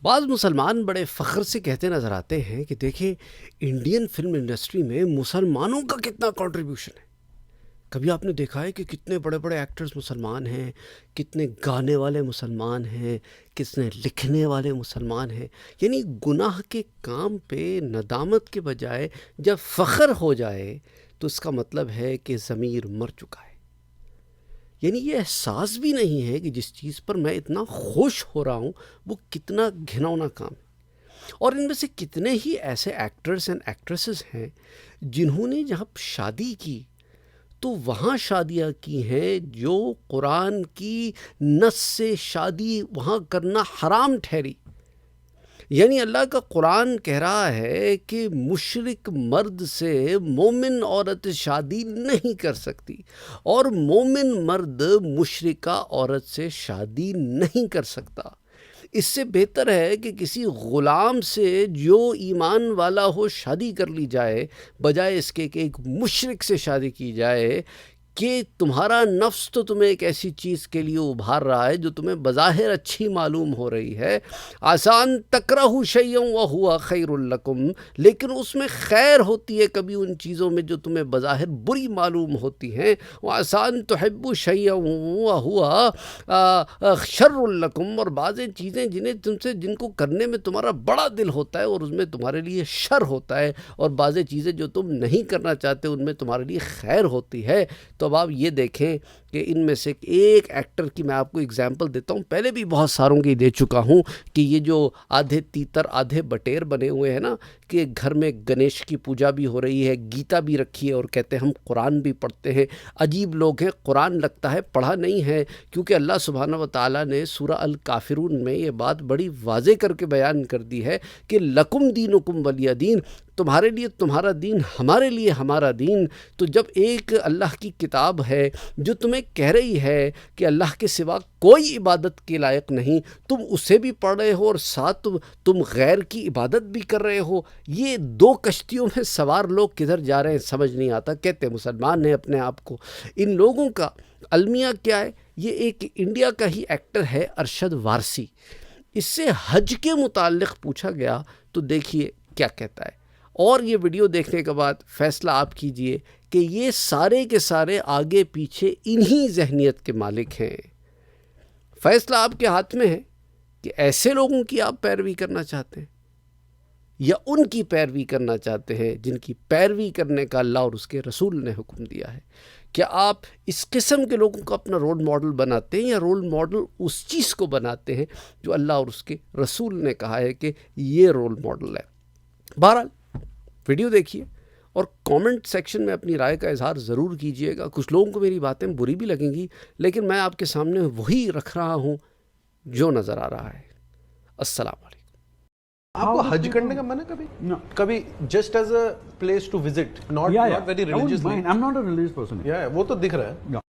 بعض مسلمان بڑے فخر سے کہتے نظر آتے ہیں کہ دیکھیں انڈین فلم انڈسٹری میں مسلمانوں کا کتنا کنٹریبیوشن ہے۔ کبھی آپ نے دیکھا ہے کہ کتنے بڑے بڑے ایکٹرز مسلمان ہیں، کتنے گانے والے مسلمان ہیں، کتنے لکھنے والے مسلمان ہیں؟ یعنی گناہ کے کام پہ ندامت کے بجائے جب فخر ہو جائے تو اس کا مطلب ہے کہ ضمیر مر چکا ہے۔ یعنی یہ احساس بھی نہیں ہے کہ جس چیز پر میں اتنا خوش ہو رہا ہوں وہ کتنا گھناؤنا کام ہے۔ اور ان میں سے کتنے ہی ایسے ایکٹرز اینڈ ایکٹریسز ہیں جنہوں نے جب شادی کی تو وہاں شادیاں کی ہیں جو قرآن کی نص سے شادی وہاں کرنا حرام ٹھہری۔ یعنی اللہ کا قرآن کہہ رہا ہے کہ مشرک مرد سے مومن عورت شادی نہیں کر سکتی، اور مومن مرد مشرکہ عورت سے شادی نہیں کر سکتا۔ اس سے بہتر ہے کہ کسی غلام سے جو ایمان والا ہو شادی کر لی جائے، بجائے اس کے کہ ایک مشرک سے شادی کی جائے، کہ تمہارا نفس تو تمہیں ایک ایسی چیز کے لیے ابھار رہا ہے جو تمہیں بظاہر اچھی معلوم ہو رہی ہے۔ آسان تکرہوا شیئا وہو خیر لکم، لیکن اس میں خیر ہوتی ہے کبھی ان چیزوں میں جو تمہیں بظاہر بری معلوم ہوتی ہیں۔ آسان تحبوا شیئا وہو شر لکم، اور بعض چیزیں جن کو کرنے میں تمہارا بڑا دل ہوتا ہے اور اس میں تمہارے لیے شر ہوتا ہے، اور بعض چیزیں جو تم نہیں کرنا چاہتے ان میں تمہارے لیے خیر ہوتی ہے۔ تو اب آپ یہ دیکھیں کہ ان میں سے ایک ایکٹر کی میں آپ کو اگزامپل دیتا ہوں، پہلے بھی بہت ساروں کی دے چکا ہوں، کہ یہ جو آدھے تیتر آدھے بٹیر بنے ہوئے ہیں نا، کہ گھر میں گنیش کی پوجا بھی ہو رہی ہے، گیتا بھی رکھی ہے، اور کہتے ہیں ہم قرآن بھی پڑھتے ہیں۔ عجیب لوگ ہیں، قرآن لگتا ہے پڑھا نہیں ہے، کیونکہ اللہ سبحانہ و تعالیٰ نے سورہ الکافرون میں یہ بات بڑی واضح کر کے بیان کر دی ہے کہ لکم دینکم ولی دین، تمہارے لیے تمہارا دین، ہمارے لیے ہمارا دین۔ تو جب ایک اللہ کی کتاب ہے جو تمہیں کہہ رہی ہے کہ اللہ کے سوا کوئی عبادت کے لائق نہیں، تم اسے بھی پڑھ رہے ہو اور ساتھ تم غیر کی عبادت بھی کر رہے ہو، یہ دو کشتیوں میں سوار لوگ کدھر جا رہے ہیں سمجھ نہیں آتا۔ کہتے مسلمان ہیں اپنے آپ کو۔ ان لوگوں کا المیہ کیا ہے؟ یہ ایک انڈیا کا ہی ایکٹر ہے ارشد وارثی، اس سے حج کے متعلق پوچھا گیا تو دیکھیے کیا کہتا ہے، اور یہ ویڈیو دیکھنے کے بعد فیصلہ آپ کیجئے کہ یہ سارے کے سارے آگے پیچھے انہی ذہنیت کے مالک ہیں۔ فیصلہ آپ کے ہاتھ میں ہے کہ ایسے لوگوں کی آپ پیروی کرنا چاہتے ہیں، یا ان کی پیروی کرنا چاہتے ہیں جن کی پیروی کرنے کا اللہ اور اس کے رسول نے حکم دیا ہے۔ کیا آپ اس قسم کے لوگوں کو اپنا رول ماڈل بناتے ہیں، یا رول ماڈل اس چیز کو بناتے ہیں جو اللہ اور اس کے رسول نے کہا ہے کہ یہ رول ماڈل ہے؟ بہرحال ویڈیو دیکھیے اور کامنٹ سیکشن میں اپنی رائے کا اظہار ضرور کیجئے گا۔ کچھ لوگوں کو میری باتیں بری بھی لگیں گی، لیکن میں آپ کے سامنے وہی رکھ رہا ہوں جو نظر آ رہا ہے۔ السلام علیکم۔ آپ کو حج کرنے کا من ہے کبھی؟ No. کبھی just as a place to visit, not very religiously؟ I'm not a religious person. وہ تو دکھ رہا ہے۔ No.